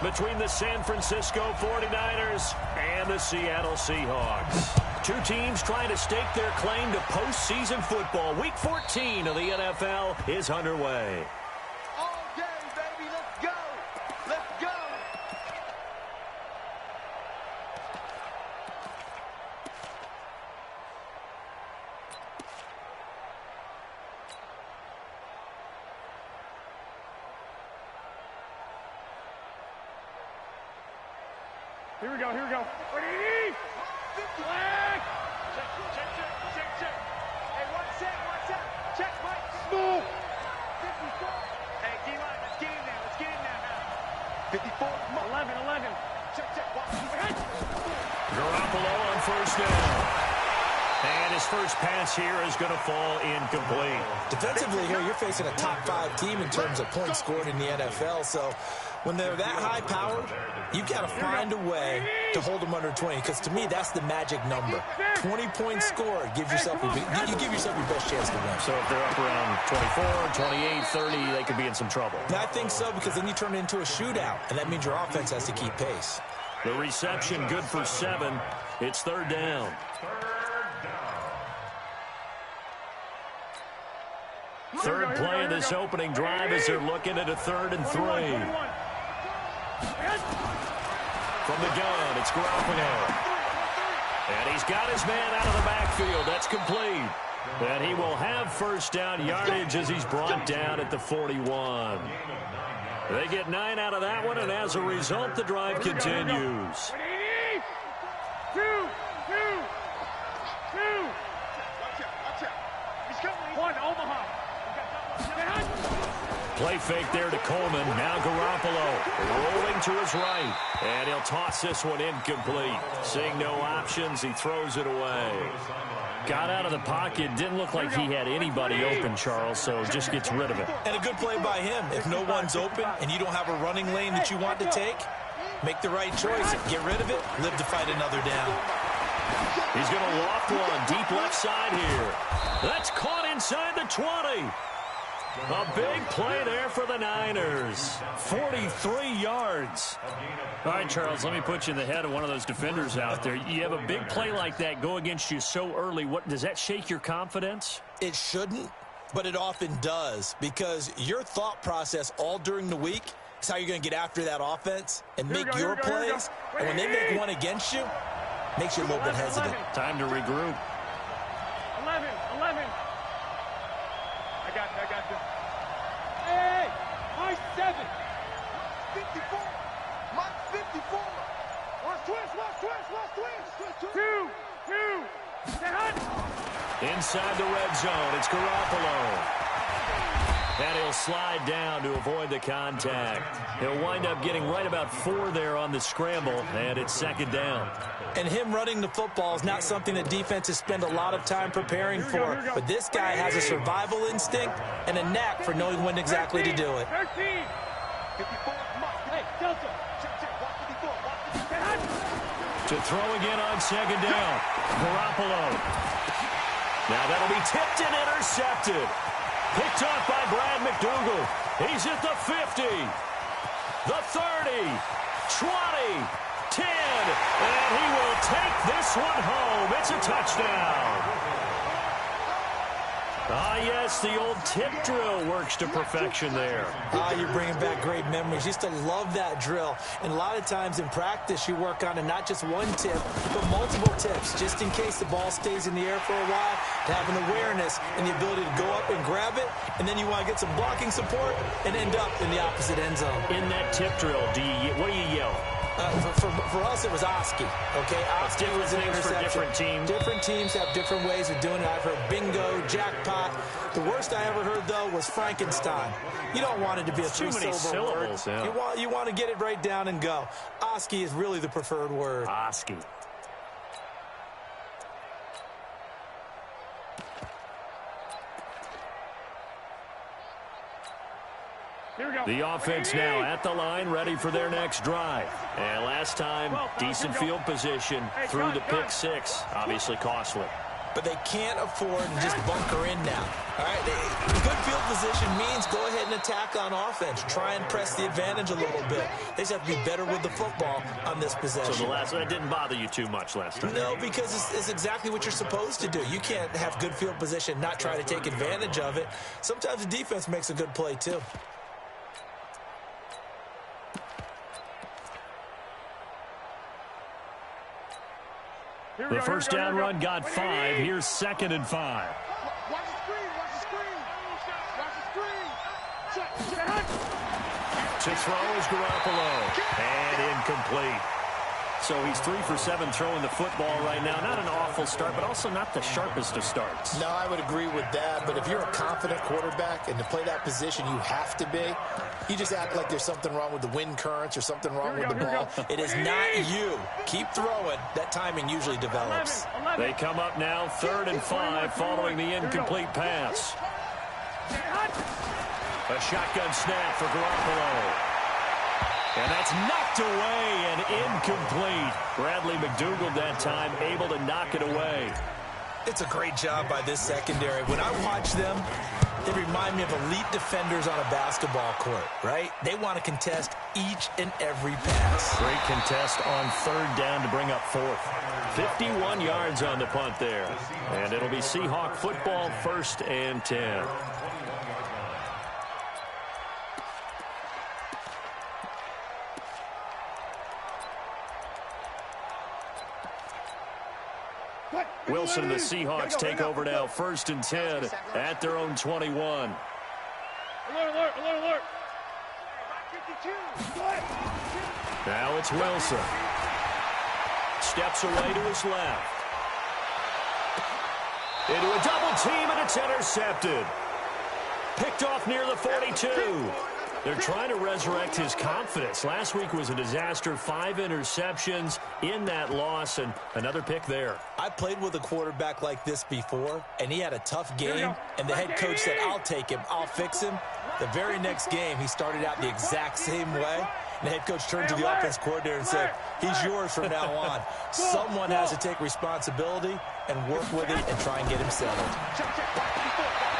between the San Francisco 49ers and the Seattle Seahawks. Two teams trying to stake their claim to postseason football. Week 14 of the NFL is underway. All day, baby. Let's go. Let's go. Here we go, here we go. Ready? Flag! Check, check, check, check, check. Hey, one set. Check, Mike. Move! 54. Hey, D-line, let's get in there. Let's get in there now. 54. 11. Check, check. Watch. Garoppolo on first down. And his first pass here is going to fall incomplete. Defensively here, you're facing a top-5 team in terms of points scored in the NFL. So when they're that high-powered, you've got to find a way to hold them under 20. Because to me, that's the magic number. 20 points scored gives yourself you give yourself your best chance to win. So if they're up around 24, 28, 30, they could be in some trouble. And I think so, because then you turn it into a shootout, and that means your offense has to keep pace. The reception good for 7. It's third down. Third play of this opening drive as they're looking at a 3rd and 3. From the gun, it's Garoppolo. And he's got his man out of the backfield. That's complete. And he will have first down yardage as he's brought down at the 41. They get 9 out of that one, and as a result, the drive continues. Two. One, Omaha. Play fake there to Coleman. Now Garoppolo rolling to his right. And he'll toss this one incomplete. Seeing no options, he throws it away. Got out of the pocket. Didn't look like he had anybody open, Charles, so just gets rid of it. And a good play by him. If no one's open and you don't have a running lane that you want to take, make the right choice. Get rid of it. Live to fight another down. He's going to loft one deep left side here. That's caught inside the 20. A big play there for the Niners. 43 yards. All right, Charles, let me put you in the head of one of those defenders out there. You have a big play like that go against you so early. What does that shake your confidence? It shouldn't, but it often does, because your thought process all during the week is how you're going to get after that offense and make your plays. And when they make one against you, makes you a little bit hesitant. Time to regroup. 11. I got this. Hey, my 7. 54. My 54. Watch twist. 2. Inside the red zone, it's Garoppolo. And he'll slide down to avoid the contact. He'll wind up getting right about 4 there on the scramble, and it's second down. And him running the football is not something that defenses spend a lot of time preparing for. But this guy has a survival instinct and a knack for knowing when exactly to do it. 13. 54. Hey, Delta. To throw again on second down. Garoppolo. Now that'll be tipped and intercepted. Picked off by Brad McDougal. He's at the 50. The 30. 20. 10. And he will take this one home. It's a touchdown. Ah, yes, the old tip drill works to perfection there. You're bringing back great memories. Used to love that drill. And a lot of times in practice, you work on it, not just one tip, but multiple tips, just in case the ball stays in the air for a while, to have an awareness and the ability to go up and grab it, and then you want to get some blocking support and end up in the opposite end zone. In that tip drill, what do you yell? For us, it was Oski. Okay, Oski was an interception. Different teams. Different teams have different ways of doing it. I've heard bingo, jackpot. The worst I ever heard, though, was Frankenstein. You don't want it to be a three-syllable word. Yeah. You want to get it right down and go. Oski is really the preferred word. Oski. Here we go. The offense now at the line, ready for their next drive. And last time, decent field position through the pick six. Obviously costly. but they can't afford to just bunker in now. All right, good field position means go ahead and attack on offense. Try and press the advantage a little bit. They just have to be better with the football on this possession. So that didn't bother you too much last time? No, because it's exactly what you're supposed to do. You can't have good field position, not try to take advantage of it. Sometimes the defense makes a good play, too. The first down run got 5. Here's 2nd and 5. Watch the screen, watch the screen. Watch the screen. To throw is Garoppolo. And incomplete. So he's 3 for 7 throwing the football right now. Not an awful start, but also not the sharpest of starts. No, I would agree with that. But if you're a confident quarterback and to play that position you have to be, you just act like there's something wrong with the wind currents or something wrong with the ball. It is not you. Keep throwing. That timing usually develops. They come up now 3rd and 5 following the incomplete pass. A shotgun snap for Garoppolo. And that's knocked away and incomplete. Bradley McDougald that time able to knock it away. It's a great job by this secondary. When I watch them, they remind me of elite defenders on a basketball court, right? They want to contest each and every pass. Great contest on 3rd down to bring up 4th. 51 yards on the punt there. And it'll be Seahawk football, 1st and 10. Wilson and the Seahawks take over now, 1st and 10 at their own 21. Alert, alert, alert, alert. Now it's Wilson. Steps away to his left. Into a double team, and it's intercepted. Picked off near the 42. They're trying to resurrect his confidence. Last week was a disaster. 5 interceptions in that loss, and another pick there. I played with a quarterback like this before, and he had a tough game, and the head coach said, I'll take him, I'll fix him. The very next game, he started out the exact same way, and the head coach turned to the offense coordinator and said, he's yours from now on. Someone has to take responsibility and work with it and try and get him settled.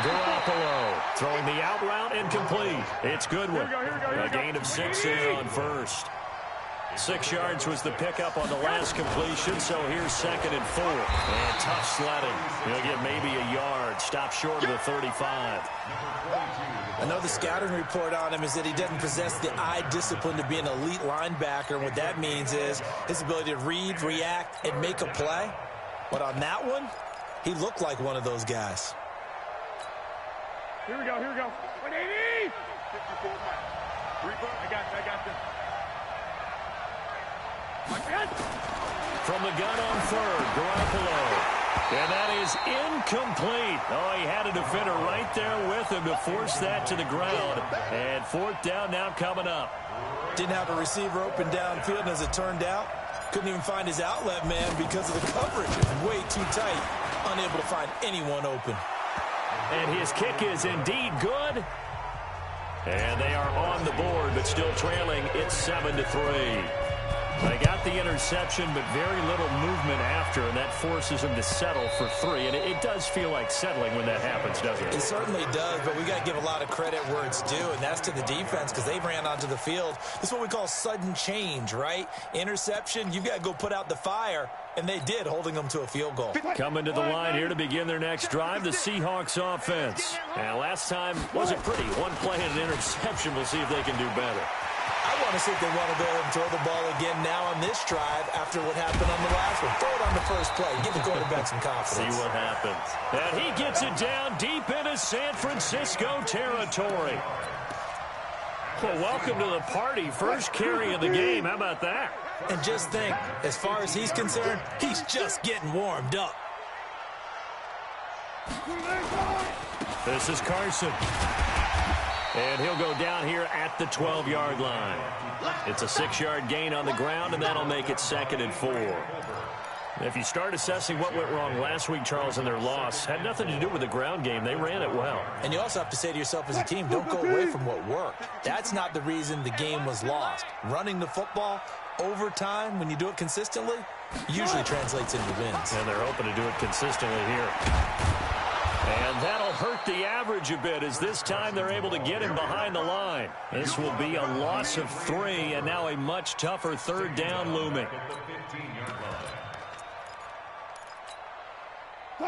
Garoppolo throwing the out route incomplete. It's Goodwin. A gain of 6 here on 1st. 6 yards was the pickup on the last completion, so here's 2nd and 4. And tough sledding. He'll get maybe a yard. Stop short of the 35. I know the scouting report on him is that he doesn't possess the eye discipline to be an elite linebacker. And what that means is his ability to read, react, and make a play. But on that one, he looked like one of those guys. Here we go, here we go. 180! 54 I got this. From the gun on 3rd, Garoppolo. And that is incomplete. Oh, he had a defender right there with him to force that to the ground. And 4th down now coming up. Didn't have a receiver open downfield, and as it turned out, couldn't even find his outlet man because of the coverage. It was way too tight, unable to find anyone open. And his kick is indeed good. And they are on the board, but still trailing. It's 7-3. They got the interception, but very little movement after, and that forces him to settle for 3. And it does feel like settling when that happens, doesn't it? It certainly does, but we got to give a lot of credit where it's due, and that's to the defense because they ran onto the field. This is what we call sudden change, right? Interception, you've got to go put out the fire, and they did, holding them to a field goal. Coming to the line here to begin their next drive, the Seahawks offense. And last time wasn't pretty. One play and an interception. We'll see if they can do better. I want to see if they want to go ahead and throw the ball again now on this drive after what happened on the last one. Throw it on the first play. Give the quarterback some confidence. See what happens. And he gets it down deep into San Francisco territory. Well, welcome to the party. First carry of the game. How about that? And just think, as far as he's concerned, he's just getting warmed up. This is Carson. And he'll go down here at the 12-yard line. It's a 6-yard gain on the ground, and that'll make it 2nd and 4. If you start assessing what went wrong last week, Charles, in their loss, had nothing to do with the ground game. They ran it well. And you also have to say to yourself as a team, don't go away from what worked. That's not the reason the game was lost. Running the football, overtime, when you do it consistently, usually translates into wins. And they're hoping to do it consistently here. And that'll hurt the average a bit as this time they're able to get him behind the line. This will be a loss of 3 and now a much tougher third down looming.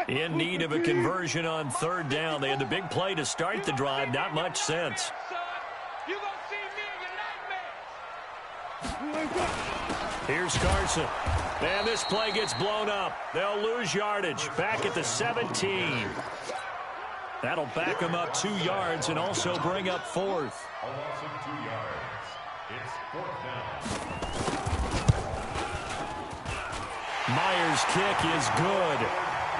In need of a conversion on third down. They had the big play to start the drive. Not much sense. Here's Carson. And this play gets blown up. They'll lose yardage. Back at the 17. That'll back them up 2 yards and also bring up 4th. A loss of 2 yards. It's 4th down. Myers' kick is good.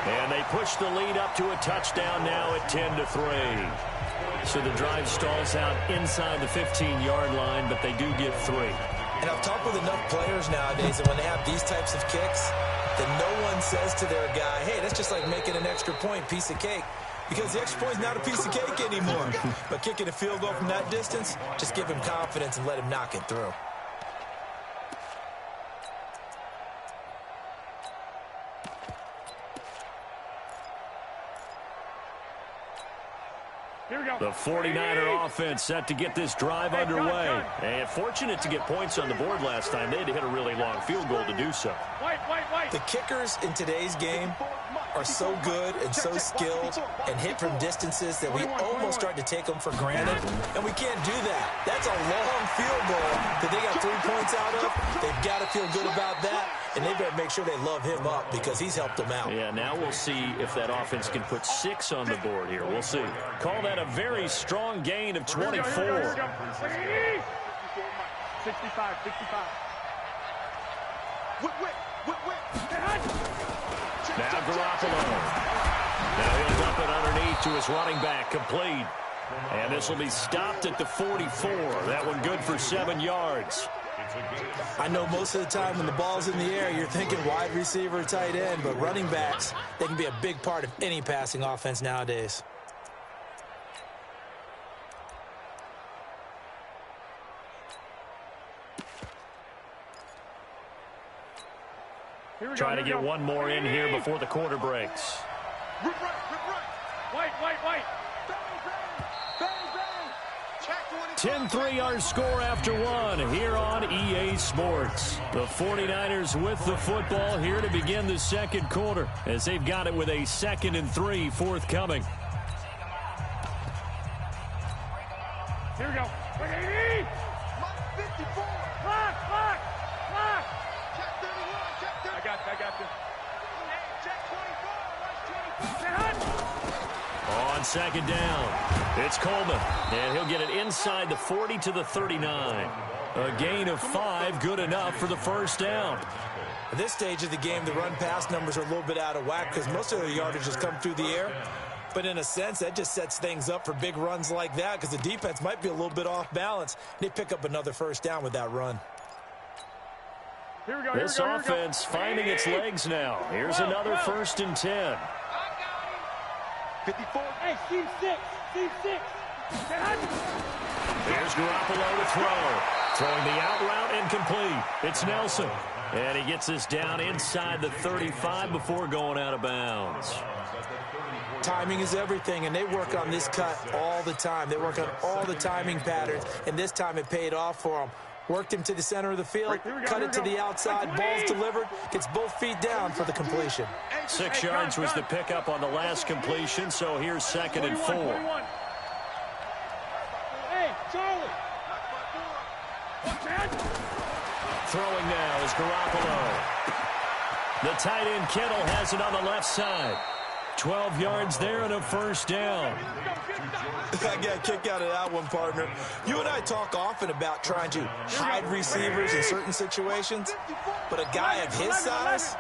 And they push the lead up to a touchdown now at 10-3. So the drive stalls out inside the 15-yard line, but they do get 3. And I've talked with enough players nowadays that when they have these types of kicks, that no one says to their guy, hey, that's just like making an extra point, piece of cake. Because the extra point's not a piece of cake anymore. But kicking a field goal from that distance, just give him confidence and let him knock it through. Here we go. The 49er offense set to get this drive underway. And fortunate to get points on the board last time. They had to hit a really long field goal to do so. The kickers in today's game are so good and so skilled and hit from distances that we almost start to take them for granted. And we can't do that. That's a long field goal that they got 3 points out of. They've got to feel good about that. And they better make sure they love him up because he's helped them out. Yeah, now we'll see if that offense can put 6 on the board here. We'll see. Call that a very strong gain of 24. 65. Now Garoppolo. Now he'll dump it underneath to his running back, complete. And this will be stopped at the 44. That one good for 7 yards. I know most of the time when the ball's in the air, you're thinking wide receiver, tight end, but running backs, they can be a big part of any passing offense nowadays. Trying to get one more in here before the quarter breaks. White. 10-3 our score after 1 here on EA Sports. The 49ers with the football here to begin the second quarter as they've got it with a 2nd and 3 forthcoming. Here we go. 54. Clock. I got this. On 2nd down, it's Coleman, and he'll get it inside the 40 to the 39. A gain of 5, good enough for the first down. At this stage of the game, the run-pass numbers are a little bit out of whack because most of their yardage has come through the air. But in a sense, that just sets things up for big runs like that because the defense might be a little bit off balance. They pick up another first down with that run. This offense finding its legs now. Here's another 1st and 10. 54. Hey, Steve 6. Here's Garoppolo to throw. Throwing the out route incomplete. It's Nelson. And he gets this down inside the 35 before going out of bounds. Timing is everything, and they work on this cut all the time. They work on all the timing patterns, and this time it paid off for them. Worked him to the center of the field, cut it to the outside, ball's delivered, gets both feet down for the completion. 6 yards was the pickup on the last completion, so here's 2nd and 4. Hey, Charlie. Throwing now is Garoppolo. The tight end Kittle has it on the left side. 12 yards there and a first down. I got a kick out of that one, partner. You and I talk often about trying to hide receivers in certain situations, but a guy of his size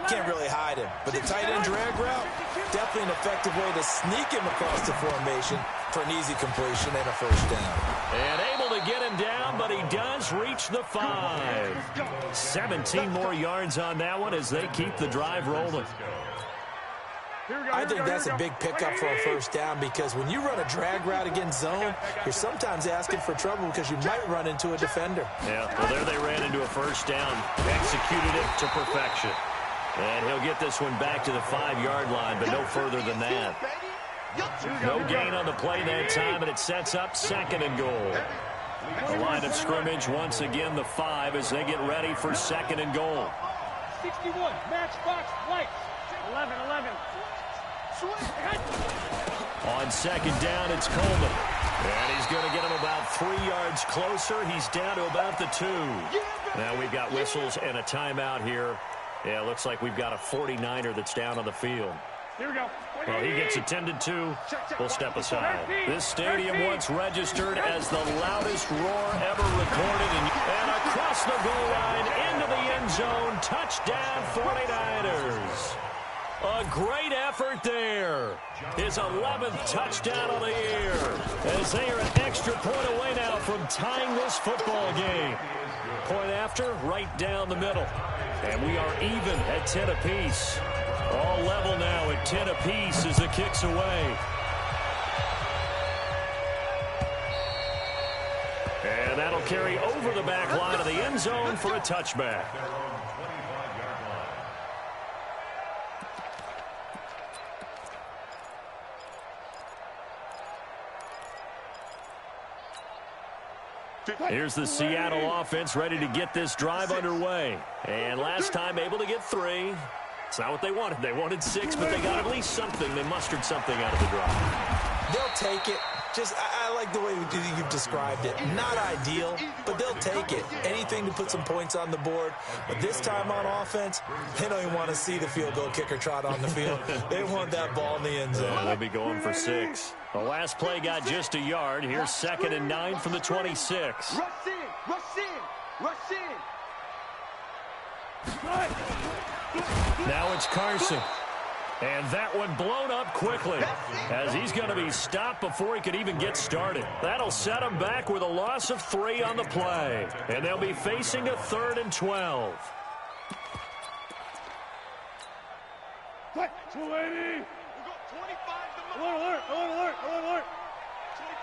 can't really hide him. But the tight end drag route, definitely an effective way to sneak him across the formation for an easy completion and a first down. And able to get him down, but he does reach the 5. 17 more yards on that one as they keep the drive rolling. I think that's a big pickup for a first down because when you run a drag route against zone, you're sometimes asking for trouble because you might run into a defender. Yeah, well, there they ran into a first down. Executed it to perfection. And he'll get this one back to the 5-yard line, but no further than that. No gain on the play that time, and it sets up 2nd and goal. The line of scrimmage, once again, the 5 as they get ready for 2nd and goal. 61, matchbox, lights. 11. On 2nd down, it's Coleman. And he's going to get him about 3 yards closer. He's down to about the 2. Now we've got whistles and a timeout here. Yeah, it looks like we've got a 49er that's down on the field. Here we go. Well, he gets attended to. We'll step aside. This stadium once registered as the loudest roar ever recorded. And across the goal line, into the end zone, touchdown 49ers. A great effort there. His 11th touchdown of the year. As they are an extra point away now from tying this football game. Point after, right down the middle. And we are even at 10 apiece. All level now at 10 apiece as the kick's away. And that'll carry over the back line of the end zone for a touchback. Here's the Seattle offense ready to get this drive underway. And last time able to get 3. It's not what they wanted. They wanted 6, but they got at least something. They mustered something out of the drive. They'll take it. I like the way you've described it. Not ideal, but they'll take it. Anything to put some points on the board. But this time on offense, they don't even want to see the field goal kicker trot on the field. They want that ball in the end zone. Yeah, they'll be going for 6. The last play got just a yard. Here's 2nd and 9 from the 26. Rush in. Now it's Carson. And that one blown up quickly as he's going to be stopped before he could even get started. That'll set him back with a loss of 3 on the play. And they'll be facing a 3rd and 12. 280. We got 25 to Mike. Alert.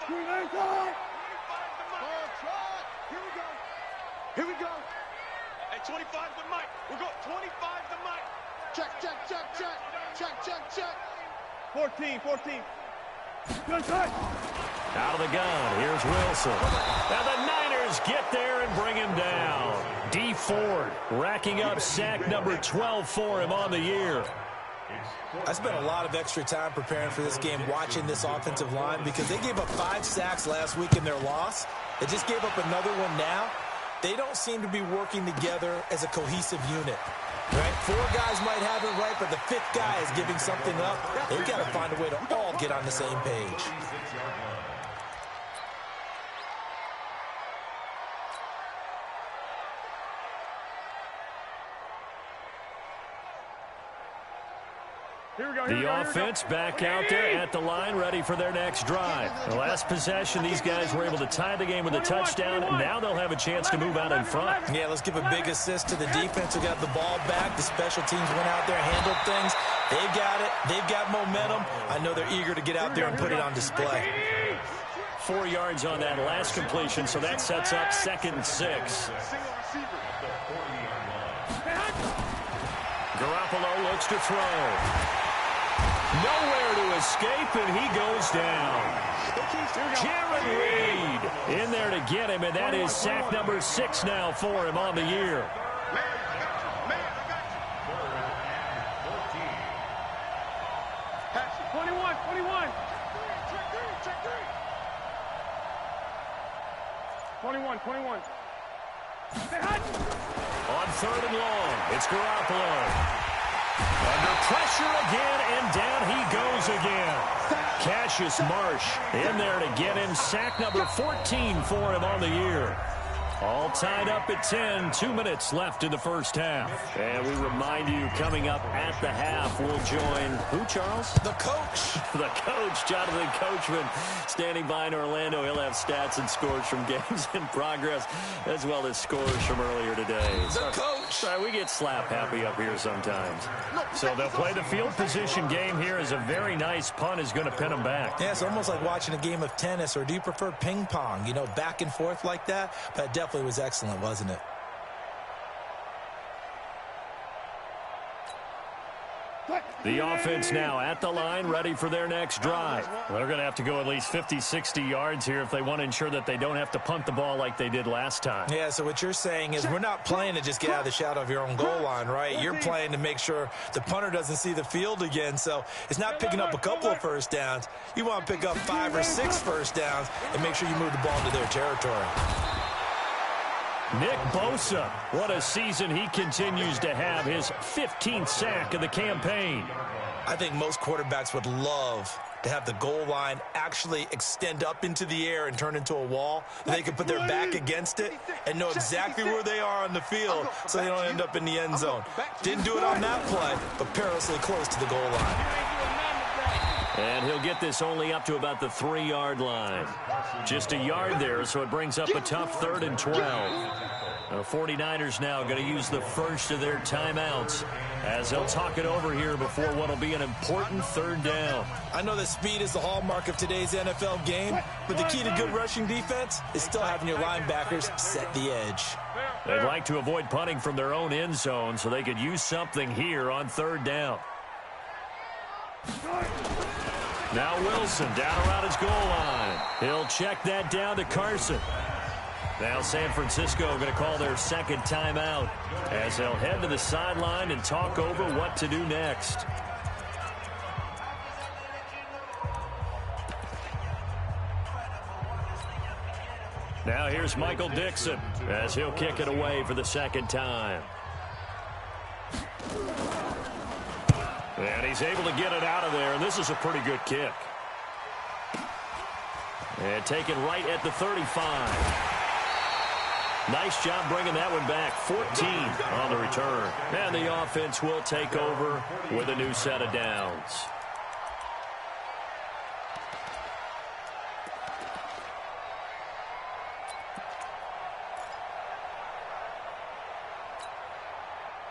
25 to Mike. Here we go. Hey, 25 to Mike. We got 25 to Mike. Check. 14. Good touch. Out of the gun, here's Wilson. Now the Niners get there and bring him down. D. Ford racking up sack number 12 for him on the year. I spent a lot of extra time preparing for this game watching this offensive line because they gave up 5 sacks last week in their loss. They just gave up another one now. They don't seem to be working together as a cohesive unit. Right? 4 guys might have it right, but the 5th guy is giving something up. They've got to find a way to all get on the same page. The offense back out there at the line, ready for their next drive. The last possession, these guys were able to tie the game with a touchdown, and now they'll have a chance to move out in front. Yeah, let's give a big assist to the defense who got the ball back. The special teams went out there, handled things. They've got it. They've got momentum. I know they're eager to get out there and put it on display. 4 yards on that last completion, so that sets up 2nd and 6. Garoppolo looks to throw. Nowhere to escape, and he goes down. Jaron Reed in there to get him, and that is sack number 6 now for him on the year. 21. On 3rd and long, it's Garoppolo. Under pressure again, and down he goes again. Cassius Marsh in there to get him. Sack number 14 for him on the year. All tied up at 10. 2 minutes left in the first half. And we remind you, coming up at the half, we'll join who, Charles? The coach. The coach, Jonathan Coachman, standing by in Orlando. He'll have stats and scores from games in progress, as well as scores from earlier today. The coach. Sorry, we get slap happy up here sometimes. So they'll play the field position game here as a very nice punt is going to pin them back. Yeah, it's almost like watching a game of tennis, or do you prefer ping pong? You know, back and forth like that? That definitely was excellent, wasn't it? The offense now at the line, ready for their next drive. They're going to have to go at least 50, 60 yards here if they want to ensure that they don't have to punt the ball like they did last time. Yeah, so what you're saying is we're not playing to just get out of the shadow of your own goal line, right? You're playing to make sure the punter doesn't see the field again. So it's not picking up a couple of first downs. You want to pick up 5 or 6 first downs and make sure you move the ball into their territory. Nick Bosa, what a season he continues to have, his 15th sack of the campaign. I think most quarterbacks would love to have the goal line actually extend up into the air and turn into a wall. They can put their back against it and know exactly where they are on the field so they don't end up in the end zone. Didn't do it on that play, but perilously close to the goal line. And he'll get this only up to about the 3-yard line. Just a yard there, so it brings up a tough 3rd and 12. The 49ers now going to use the first of their timeouts as they'll talk it over here before what will be an important 3rd down. I know that speed is the hallmark of today's NFL game, but the key to good rushing defense is still having your linebackers set the edge. They'd like to avoid punting from their own end zone so they could use something here on 3rd down. Now Wilson down around his goal line. He'll check that down to Carson. Now San Francisco going to call their second timeout as they'll head to the sideline and talk over what to do next. Now here's Michael Dixon as he'll kick it away for the second time. And he's able to get it out of there, and this is a pretty good kick. And taken right at the 35. Nice job bringing that one back. 14 on the return. And the offense will take over with a new set of downs.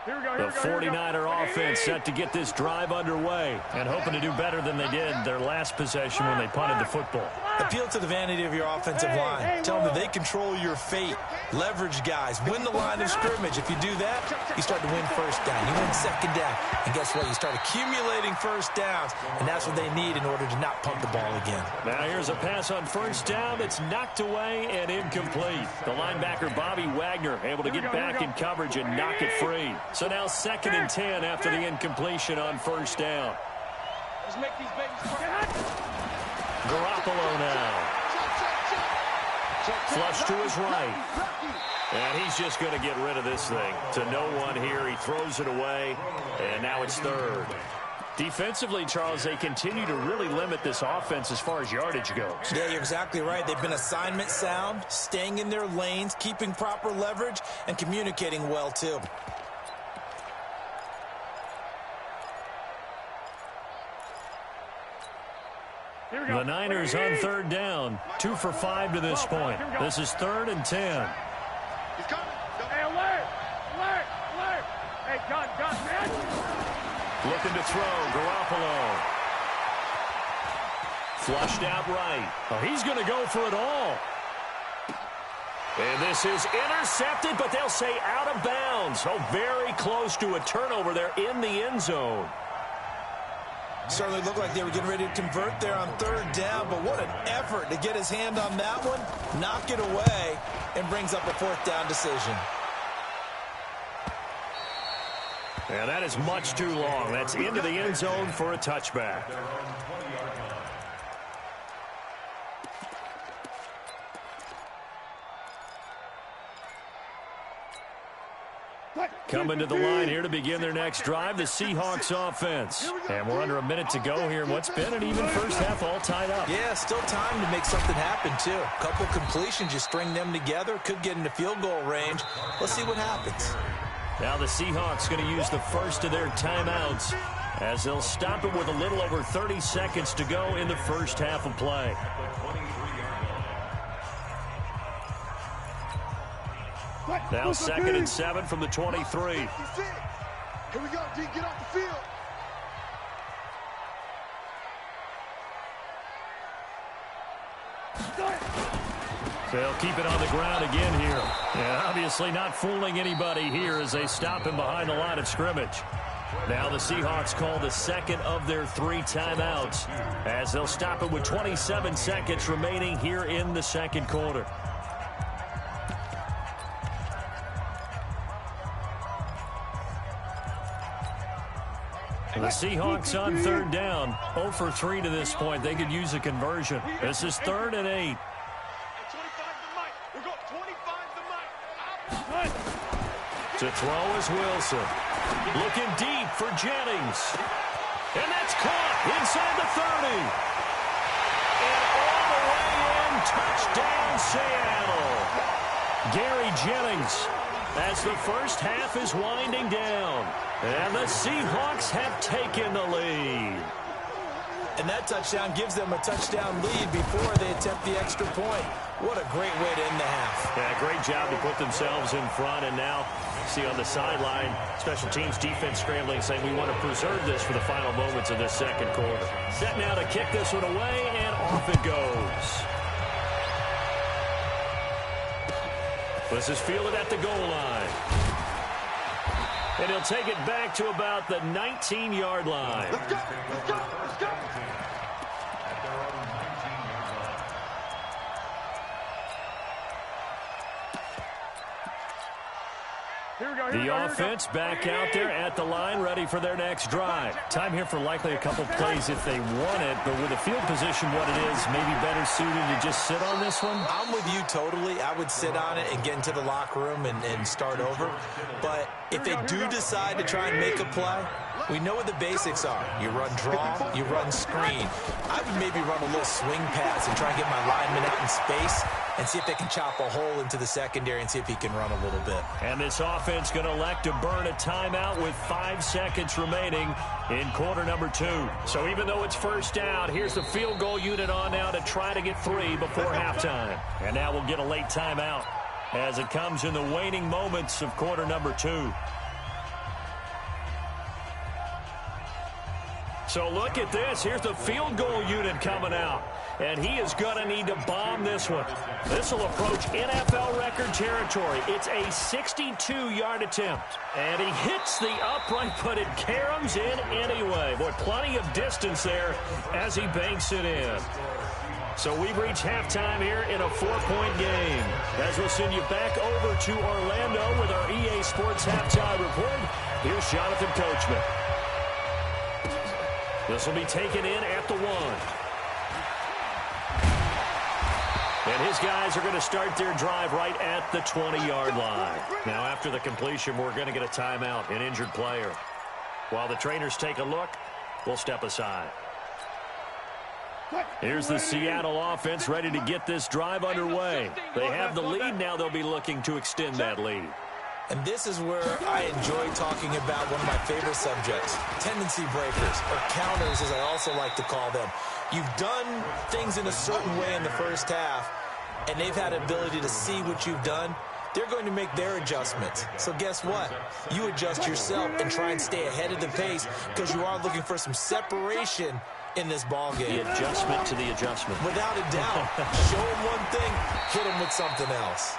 The 49er offense set to get this drive underway and hoping to do better than they did their last possession when they punted the football. Appeal to the vanity of your offensive line. Tell them that they control your fate. Leverage guys. Win the line of scrimmage. If you do that, you start to win first down. You win second down. And guess what? You start accumulating first downs, and that's what they need in order to not punt the ball again. Now here's a pass on first down that's knocked away and incomplete. The linebacker, Bobby Wagner, able to get back in coverage and knock it free. So now 2nd and 10 after the incompletion on first down. Let's make these babies Garoppolo now. Flush to his right. And he's just going to get rid of this thing. To no one here. He throws it away. And now it's 3rd. Defensively, Charles, they continue to really limit this offense as far as yardage goes. Yeah, you're exactly right. They've been assignment sound, staying in their lanes, keeping proper leverage, and communicating well, too. The Niners on 3rd down. 2 for 5 to this point. This is 3rd and 10. He's coming. Hey, alert! Hey, gun, man! Looking to throw, Garoppolo. Flushed out right. Oh, he's going to go for it all. And this is intercepted, but they'll say out of bounds. Oh, very close to a turnover there in the end zone. Certainly looked like they were getting ready to convert there on 3rd down, but what an effort to get his hand on that one, knock it away, and brings up a 4th down decision. And that is much too long. That's into the end zone for a touchback. Coming to the line here to begin their next drive, the Seahawks offense. And we're under a minute to go here in what's been an even first half, all tied up. Yeah, still time to make something happen, too. A couple completions, you string them together, could get into field goal range. Let's see what happens. Now the Seahawks going to use the first of their timeouts as they'll stop it with a little over 30 seconds to go in the first half of play. Now 2nd and 7 from the 23. Here we go, D. Get off the field. They'll keep it on the ground again here. And obviously not fooling anybody here as they stop him behind the line of scrimmage. Now the Seahawks call the second of their 3 timeouts as they'll stop it with 27 seconds remaining here in the second quarter. The Seahawks on third down, 0 for 3 to this point. They could use a conversion. This is 3rd and 8. To throw is Wilson. Looking deep for Jennings. And that's caught inside the 30. And all the way in, touchdown Seattle. Gary Jennings as the first half is winding down. And the Seahawks have taken the lead. And that touchdown gives them a touchdown lead before they attempt the extra point. What a great way to end the half. Yeah, great job to put themselves in front. And now, see on the sideline, special teams defense scrambling, saying we want to preserve this for the final moments of this second quarter. Set now to kick this one away, and off it goes. This is fielded at the goal line. And he'll take it back to about the 19-yard line. Let's go, let's go, let's go. The offense back out there at the line, ready for their next drive. Time here for likely a couple plays if they want it, but with the field position what it is, maybe better suited to just sit on this one? I'm with you totally. I would sit on it and get into the locker room and start over. But if they do decide to try and make a play, we know what the basics are. You run draw, you run screen. I would maybe run a little swing pass and try and get my lineman out in space and see if they can chop a hole into the secondary and see if he can run a little bit. And this offense going to elect to burn a timeout with 5 seconds remaining in quarter number 2. So even though it's first down, here's the field goal unit on now to try to get 3 before halftime. And now we'll get a late timeout as it comes in the waning moments of quarter number 2. So look at this. Here's the field goal unit coming out. And he is going to need to bomb this one. This will approach NFL record territory. It's a 62-yard attempt. And he hits the upright, but it caroms in anyway. Boy, plenty of distance there as he banks it in. So we've reached halftime here in a 4-point game. As we'll send you back over to Orlando with our EA Sports Halftime Report. Here's Jonathan Coachman. This will be taken in at the 1. And his guys are going to start their drive right at the 20-yard line. Now, after the completion, we're going to get a timeout, an injured player. While the trainers take a look, we'll step aside. Here's the Seattle offense ready to get this drive underway. They have the lead. Now they'll be looking to extend that lead. And this is where I enjoy talking about one of my favorite subjects, tendency breakers, or counters as I also like to call them. You've done things in a certain way in the first half, and they've had ability to see what you've done. They're going to make their adjustments. So guess what? You adjust yourself and try and stay ahead of the pace because you are looking for some separation in this ball game. The adjustment to the adjustment. Without a doubt. Show them one thing, hit them with something else.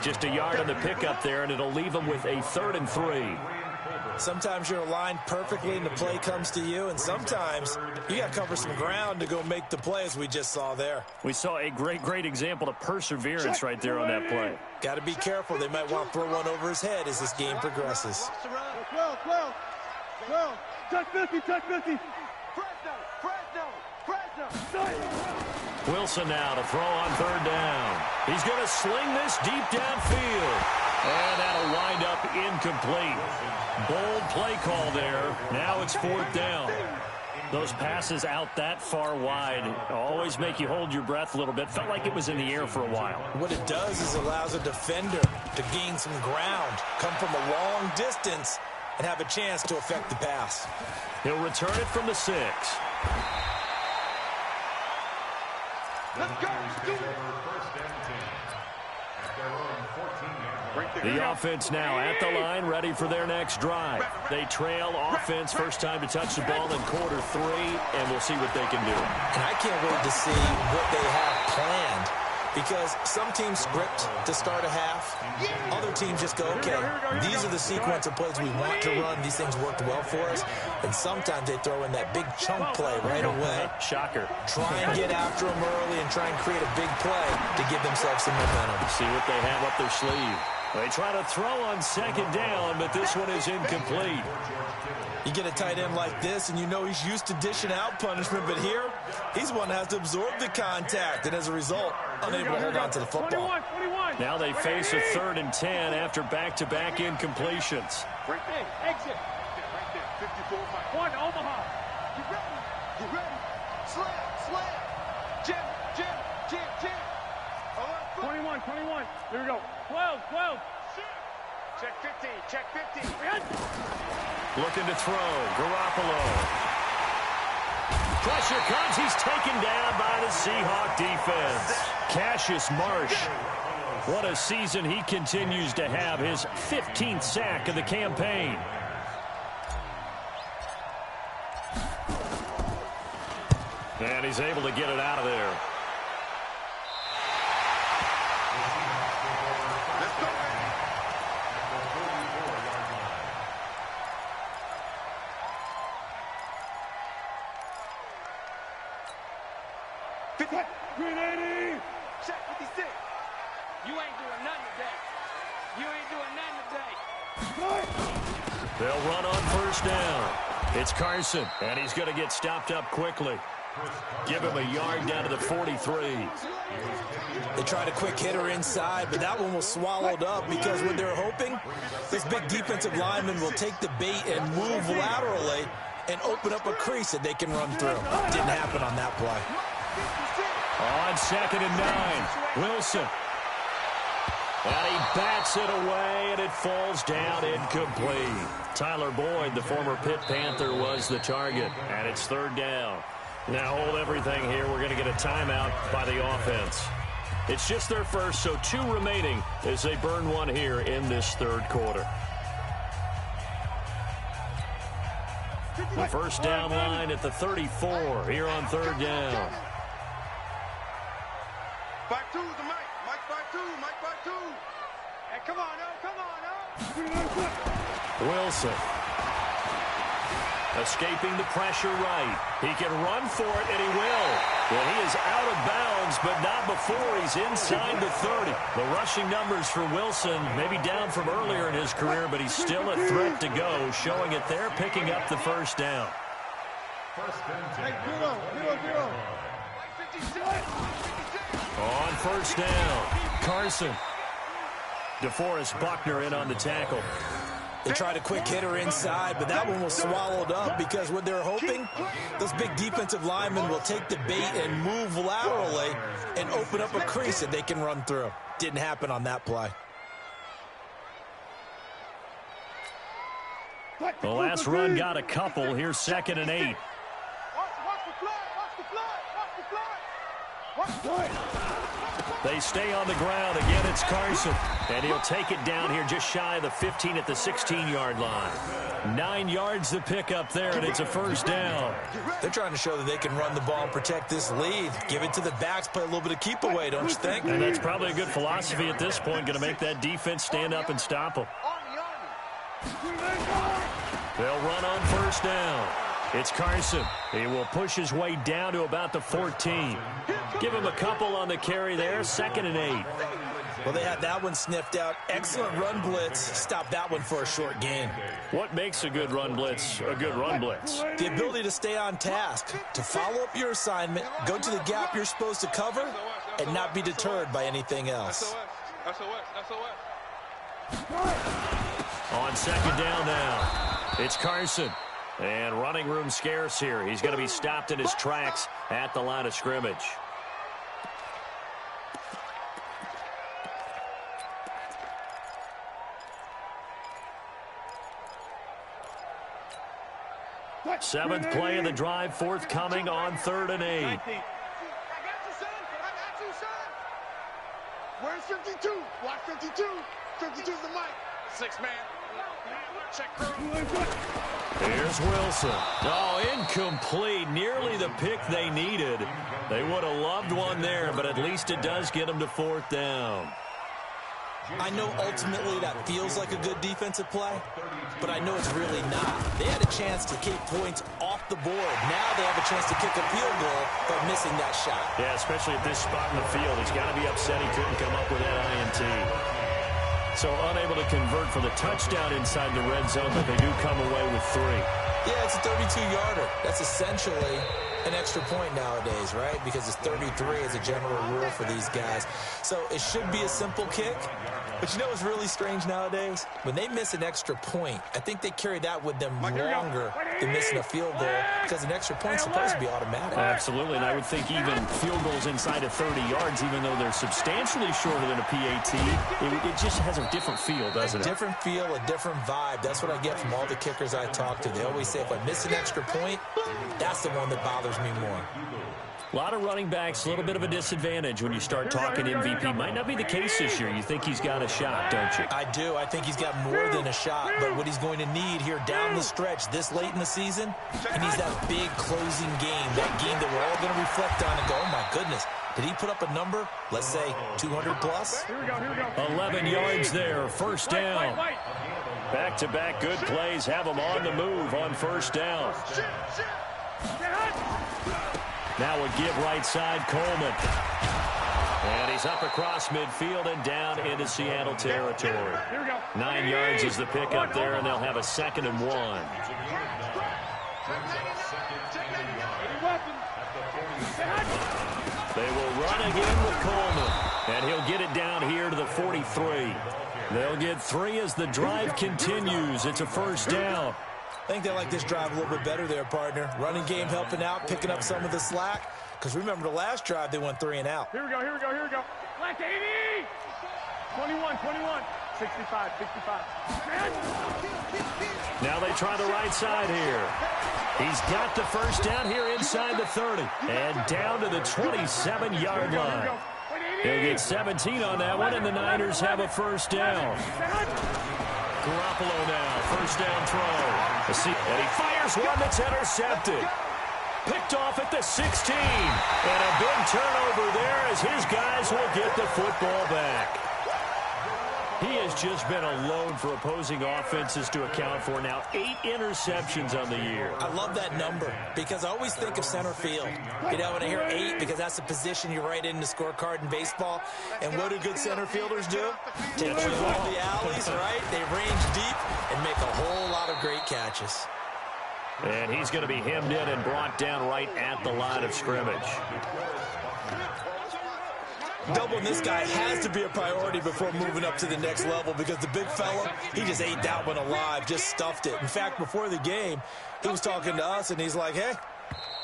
Just a yard on the pickup there, and it'll leave them with a 3rd and 3. Sometimes you're aligned perfectly and the play comes to you, and sometimes you got to cover some ground to go make the play as we just saw there. We saw a great example of perseverance right there on that play. Got to be careful. They might want to throw one over his head as this game progresses. 12. Touch 50. Wilson now to throw on 3rd down. He's going to sling this deep downfield. And that'll wind up incomplete. Bold play call there. Now it's 4th down. Those passes out that far wide always make you hold your breath a little bit. Felt like it was in the air for a while. What it does is allows a defender to gain some ground, come from a long distance, and have a chance to affect the pass. He'll return it from the 6. Let's go. The offense now at the line, ready for their next drive. They trail offense, first time to touch the ball in quarter 3, and we'll see what they can do. And I can't wait to see what they have planned because some teams script to start a half. Other teams just go, okay, these are the sequence of plays we want to run. These things worked well for us. And sometimes they throw in that big chunk play right away. Shocker. Try and get after them early and try and create a big play to give themselves some momentum. See what they have up their sleeve. They try to throw on second down, but this one is incomplete. You get a tight end like this, and you know he's used to dishing out punishment, but here, he's one that has to absorb the contact, and as a result, unable to hold on to the football. 21. Now they face a 3rd and 10 after back-to-back incompletions. Right there. Exit. Right there. 54. 1, Omaha. Get ready. Slam. Jam. 21. Here we go. 12. Check 15. Looking to throw. Garoppolo. Pressure comes. He's taken down by the Seahawk defense. Cassius Marsh. What a season he continues to have. His 15th sack of the campaign. And he's able to get it out of there. Check 56. You ain't doing nothing today. They'll run on 1st down. It's Carson, and he's going to get stopped up quickly. Give him a yard down to the 43. They tried a quick hitter inside, but that one was swallowed up because what they're hoping, this big defensive lineman will take the bait and move laterally and open up a crease that they can run through. Didn't happen on that play. On 2nd and 9, Wilson. And he bats it away, and it falls down incomplete. Tyler Boyd, the former Pitt Panther, was the target, and it's 3rd down. Now hold everything here. We're going to get a timeout by the offense. It's just their first, so 2 remaining as they burn one here in this 3rd quarter. The 1st down line at the 34 here on 3rd down. 5-2 to Mike 5-2. Hey, come on, Wilson. Escaping the pressure right. He can run for it, and he will. Well, he is out of bounds, but not before he's inside the 30. The rushing numbers for Wilson, maybe down from earlier in his career, but he's still a threat to go, showing it there, picking up the 1st down. Hey, 0. On 1st down, Carson. DeForest Buckner in on the tackle. They tried a quick hitter inside, but that one was swallowed up because what they're hoping, this big defensive lineman will take the bait and move laterally and open up a crease that they can run through. Didn't happen on that play. The last run got a couple. Here's 2nd and 8. They stay on the ground. Again, it's Carson. And he'll take it down here just shy of the 15 at the 16-yard line. 9 yards to pick up there, and it's a 1st down. They're trying to show that they can run the ball and protect this lead. Give it to the backs, play a little bit of keep away, don't you think? And that's probably a good philosophy at this point, going to make that defense stand up and stop them. They'll run on 1st down. It's Carson. He will push his way down to about the 14. Give him a couple on the carry there. 2nd and 8. Well, they had that one sniffed out. Excellent run blitz. Stop that one for a short gain. What makes a good run blitz a good run blitz? The ability to stay on task, to follow up your assignment, go to the gap you're supposed to cover, and not be deterred by anything else. On 2nd down now, it's Carson. And running room scarce here. He's going to be stopped in his tracks at the line of scrimmage. Seventh play of the drive forthcoming on 3rd and 8. I got you, son. Where's 52? Block 52. 52's the mic. 6 man. Here's Wilson. Oh, incomplete. Nearly the pick they needed. They would have loved one there, but at least it does get them to 4th down. I know ultimately that feels like a good defensive play, but I know it's really not. They had a chance to keep points off the board. Now they have a chance to kick a field goal, but missing that shot. Yeah, especially at this spot in the field. He's got to be upset he couldn't come up with that INT. So unable to convert for the touchdown inside the red zone, but they do come away with 3. Yeah, it's a 32-yarder. That's essentially an extra point nowadays, right? Because it's 33 as a general rule for these guys. So it should be a simple kick. But you know what's really strange nowadays? When they miss an extra point, I think they carry that with them longer than missing a field goal because an extra point's supposed to be automatic. Absolutely, and I would think even field goals inside of 30 yards, even though they're substantially shorter than a PAT, it just has a different feel, doesn't it? A different feel, a different vibe. That's what I get from all the kickers I talk to. They always say if I miss an extra point, that's the one that bothers me more. A lot of running backs, a little bit of a disadvantage when you start talking MVP. Might not be the case this year. You think he's got a shot, don't you? I do. I think he's got more than a shot. But what he's going to need here down the stretch this late in the season, he needs that big closing game, that game that we're all going to reflect on and go, oh, my goodness. Did he put up a number, let's say 200 plus? Here we go. 11 yards there, 1st down. Back-to-back good plays have them on the move on 1st down. Now a give right side, Coleman. And he's up across midfield and down into Seattle territory. 9 yards is the pickup there, and they'll have a 2nd and 1. They will run again with Coleman, and he'll get it down here to the 43. They'll get 3 as the drive continues. It's a 1st down. I think they like this drive a little bit better there, partner. Running game helping out, picking up some of the slack. Because remember the last drive, they went 3 and out. Here we go. Black 80! 21, 65. Now they try the right side here. He's got the 1st down here inside the 30. And down to the 27-yard line. He'll get 17 on that one, and the Niners have a 1st down. Garoppolo now, 1st down throw. And he fires one that's intercepted. Picked off at the 16. And a big turnover there as his guys will get the football back. He has just been a load for opposing offenses to account for. Now 8 interceptions on the year. I love that number because I always think of center field. You know, when I hear 8, because that's the position you write in the scorecard in baseball. And what do good center fielders do? Take you along the alleys, right? They range deep and make a whole lot of great catches. And he's going to be hemmed in and brought down right at the line of scrimmage. Doubling this guy has to be a priority before moving up to the next level because the big fella, he just ate that one alive, just stuffed it. In fact, before the game, he was talking to us, and he's like, hey,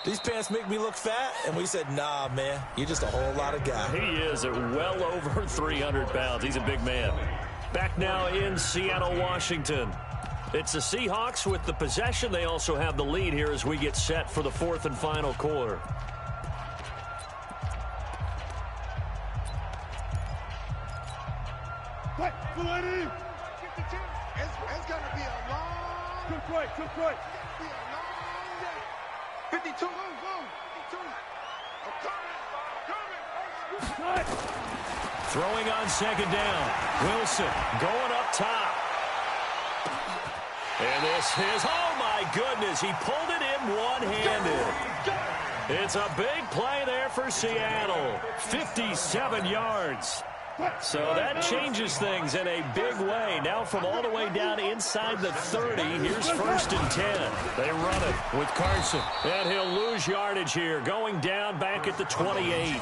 these pants make me look fat? And we said, nah, man, you're just a whole lot of guy. He is at well over 300 pounds. He's a big man. Back now in Seattle, Washington. It's the Seahawks with the possession. They also have the lead here as we get set for the 4th and final quarter. What? 52. It's going to be a long day. It's going to be a long day. 52. Go. 52. I'm coming. Throwing on 2nd down. Wilson going up top. And this is, oh my goodness, he pulled it in one-handed. It's a big play there for Seattle. 57 yards. So that changes things in a big way. Now from all the way down inside the 30, here's 1st and 10. They run it with Carson. And he'll lose yardage here, going down back at the 28.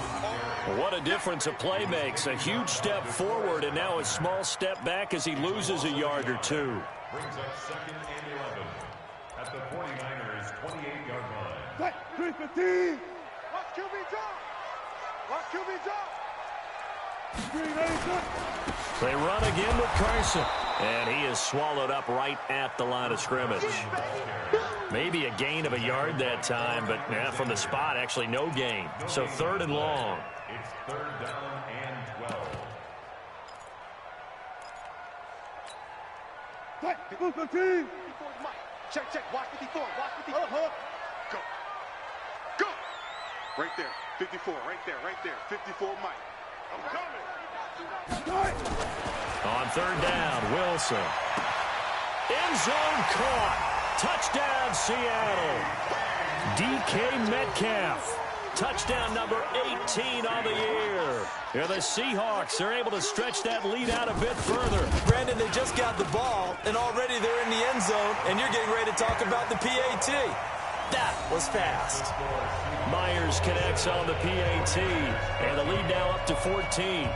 What a difference a play makes. A huge step forward and now a small step back as he loses a yard or 2. Brings up 2nd and 11 at the 49ers' 28-yard line. 315. Watch QB drop. Watch QB drop. They run again with Carson. And he is swallowed up right at the line of scrimmage. Maybe a gain of a yard that time, but from the spot, actually no gain. So 3rd and long. It's 3rd down and 12. Move the team. Check, check. Watch 54. Watch 54. Go. Go. Right there. 54. Right there. Right there. 54 Mike. I'm coming. On third down, Wilson. End zone caught. Touchdown, Seattle. DK Metcalf. Touchdown number 18 on the year. Yeah, the Seahawks are able to stretch that lead out a bit further. Brandon, they just got the ball, and already they're in the end zone, and you're getting ready to talk about the PAT. That was fast. Myers connects on the PAT, and the lead now up to 14.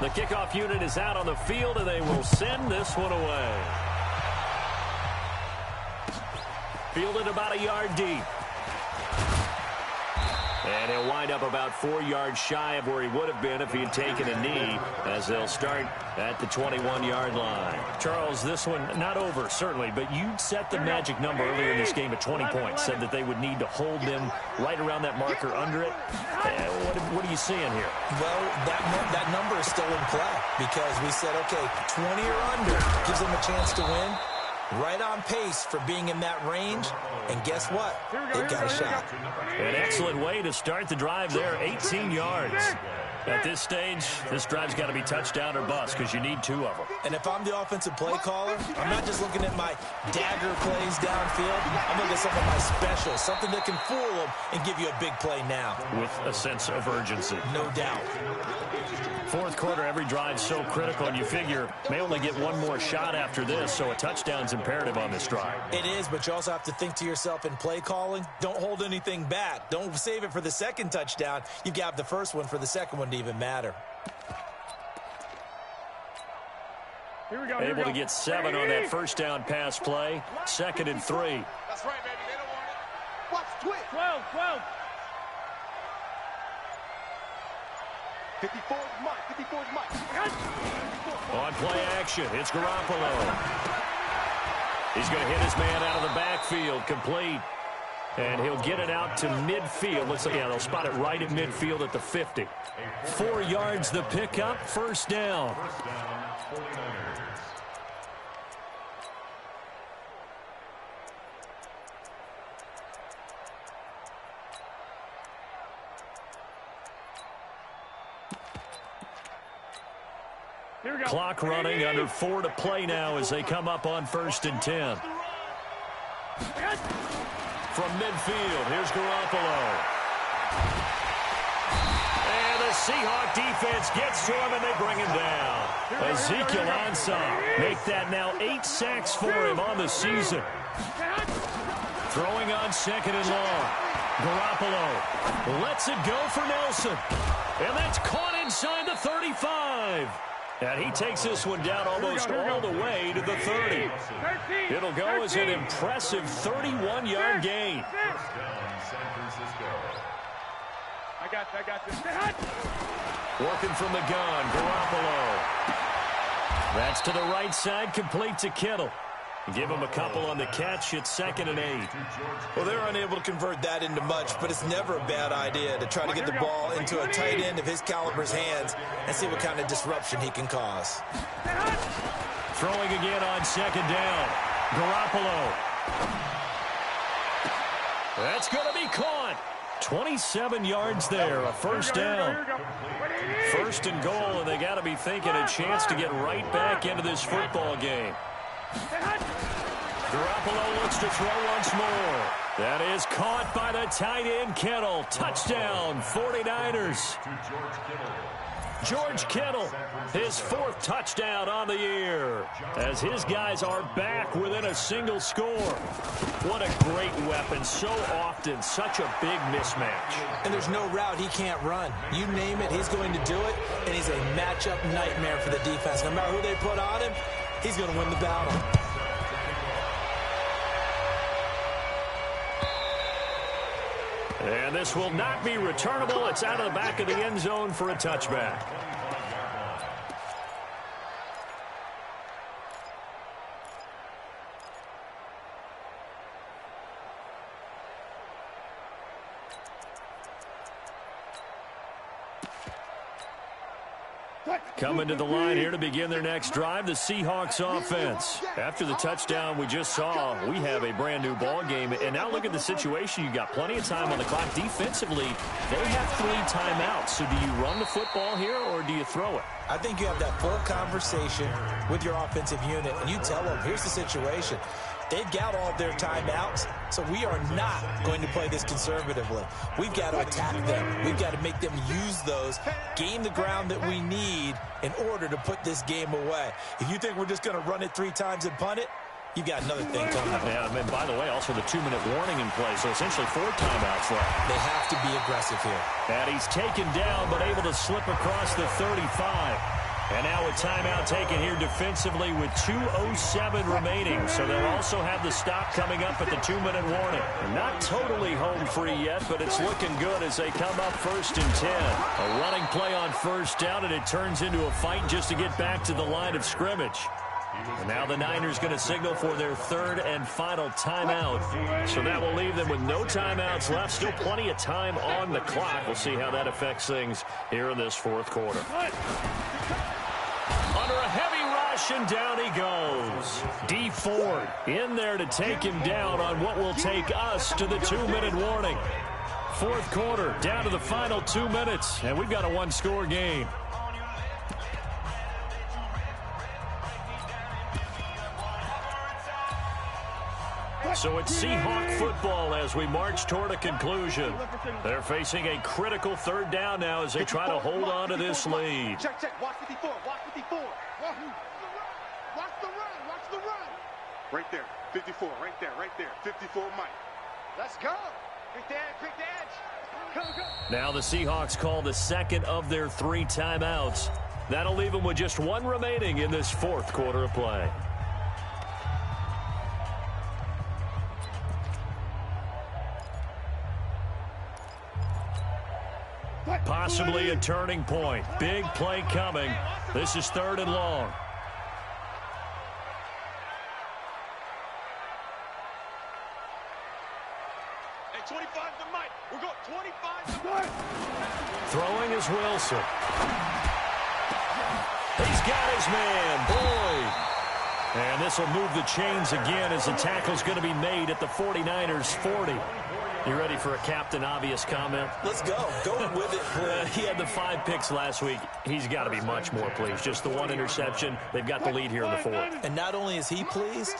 The kickoff unit is out on the field, and they will send this one away. Fielded about a yard deep. And he'll wind up about 4 yards shy of where he would have been if he had taken a knee, as they'll start at the 21-yard line. Charles, this one not over, certainly, but you set the magic number earlier in this game at 20 points, said that they would need to hold them right around that marker under it. What are you seeing here? Well, that number is still in play because we said, okay, 20 or under gives them a chance to win. Right on pace for being in that range. And guess what? They've got a shot. An excellent way to start the drive there, 18 yards. At this stage, this drive's got to be touchdown or bust because you need 2 of them. And if I'm the offensive play caller, I'm not just looking at my dagger plays downfield. I'm looking at some of my specials, something that can fool them and give you a big play now. With a sense of urgency. No doubt. Fourth quarter, every drive's so critical, and you figure may only get one more shot after this, so a touchdown's imperative on this drive. It is, but you also have to think to yourself in play calling, don't hold anything back. Don't save it for the second touchdown. You've got the first one for the second one to even matter. Able to get 7 on that first down pass play. 2nd and 3. That's right, baby. They don't want it. Watch twitch. 12. 54 Mike. 54 Mike. On play action, it's Garoppolo. He's going to hit his man out of the backfield, complete. And he'll get it out to midfield. Looks like, yeah, they'll spot it right at midfield at the 50. 4 yards the pickup, first down. First down, 49ers. Here we go. Clock running, under 4 to play now as they come up on 1st and 10. From midfield, here's Garoppolo. And the Seahawk defense gets to him, and they bring him down. Ezekiel Ansah make that now 8 sacks for him on the season. Throwing on 2nd and long. Garoppolo lets it go for Nelson. And that's caught inside the 35. And he takes this one down almost all the way to the 30. It'll go as an impressive 31-yard gain. First down, San Francisco. I got this. Working from the gun, Garoppolo. That's to the right side, complete to Kittle. Give him a couple on the catch. It's 2nd and 8. Well, they're unable to convert that into much, but it's never a bad idea to try to get the ball into a tight end of his caliber's hands and see what kind of disruption he can cause. Throwing again on 2nd down. Garoppolo. That's going to be caught. 27 yards there, a first down. 1st and goal, and they got to be thinking a chance to get right back into this football game. Garoppolo looks to throw once more. That is caught by the tight end, Kittle. Touchdown, 49ers. George Kittle, his 4th touchdown on the year, as his guys are back within a single score. What a great weapon. So often, such a big mismatch. And there's no route he can't run. You name it, he's going to do it, and he's a matchup nightmare for the defense. No matter who they put on him, he's going to win the battle. And this will not be returnable. It's out of the back of the end zone for a touchback. Coming to the line here to begin their next drive, the Seahawks offense. After the touchdown we just saw, we have a brand new ball game. And now look at the situation. You've got plenty of time on the clock. Defensively, they have 3 timeouts. So do you run the football here or do you throw it? I think you have that full conversation with your offensive unit, and you tell them, here's the situation. They've got all of their timeouts, so we are not going to play this conservatively. We've got to attack them. We've got to make them use those, gain the ground that we need in order to put this game away. If you think we're just going to run it 3 times and punt it, you've got another thing coming. Yeah, and by the way, also the 2-minute warning in play, so essentially 4 timeouts left. They have to be aggressive here. And he's taken down, but able to slip across the 35. And now a timeout taken here defensively with 2:07 remaining. So they'll also have the stop coming up at the 2-minute warning. Not totally home free yet, but it's looking good as they come up 1st and 10. A running play on 1st down, and it turns into a fight just to get back to the line of scrimmage. And now the Niners going to signal for their 3rd and final timeout. So that will leave them with no timeouts left. Still plenty of time on the clock. We'll see how that affects things here in this 4th quarter. Under a heavy rush, and down he goes. D Ford in there to take him down on what will take us to the 2-minute warning. 4th quarter, down to the final 2 minutes, and we've got a 1-score game. So it's Seahawk football as we march toward a conclusion. They're facing a critical 3rd down now as they try to hold on to this lead. Check, check. Watch 54. Watch 54. Watch the run. Watch the run. Right there. 54. Right there. Right there. 54 Mike. Let's go. Quick dance. Quick dance. Go, go. Now the Seahawks call the 2nd of their 3 timeouts. That'll leave them with just 1 remaining in this 4th quarter of play. Possibly a turning point. Big play coming. This is 3rd and long. Hey, 25 to Mike. We're going 25 to Mike. Throwing is Wilson. He's got his man. Boyd. And this will move the chains again as the tackle's going to be made at the 49ers 40. You ready for a Captain Obvious comment? Let's go. Go with it, please. He had the 5 picks last week. He's got to be much more pleased. Just the 1 interception. They've got the lead here in the 4th. And not only is he pleased,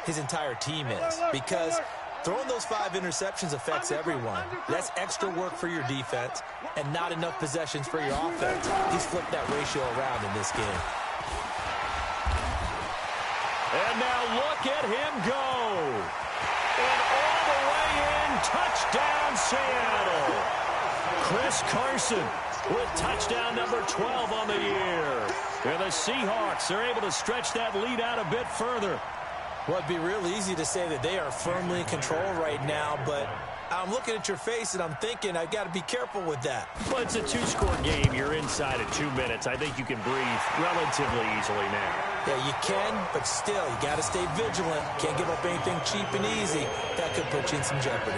his entire team is. Because throwing those 5 interceptions affects everyone. That's extra work for your defense and not enough possessions for your offense. He's flipped that ratio around in this game. And now look at him go. And all the way in, touchdown Seattle. Chris Carson with touchdown number 12 on the year. And the Seahawks are able to stretch that lead out a bit further. Well, it'd be real easy to say that they are firmly in control right now, but I'm looking at your face and I'm thinking I've got to be careful with that. Well, it's a 2-score game. You're inside of 2 minutes. I think you can breathe relatively easily now. Yeah, you can, but still, you got to stay vigilant. Can't give up anything cheap and easy. That could put you in some jeopardy.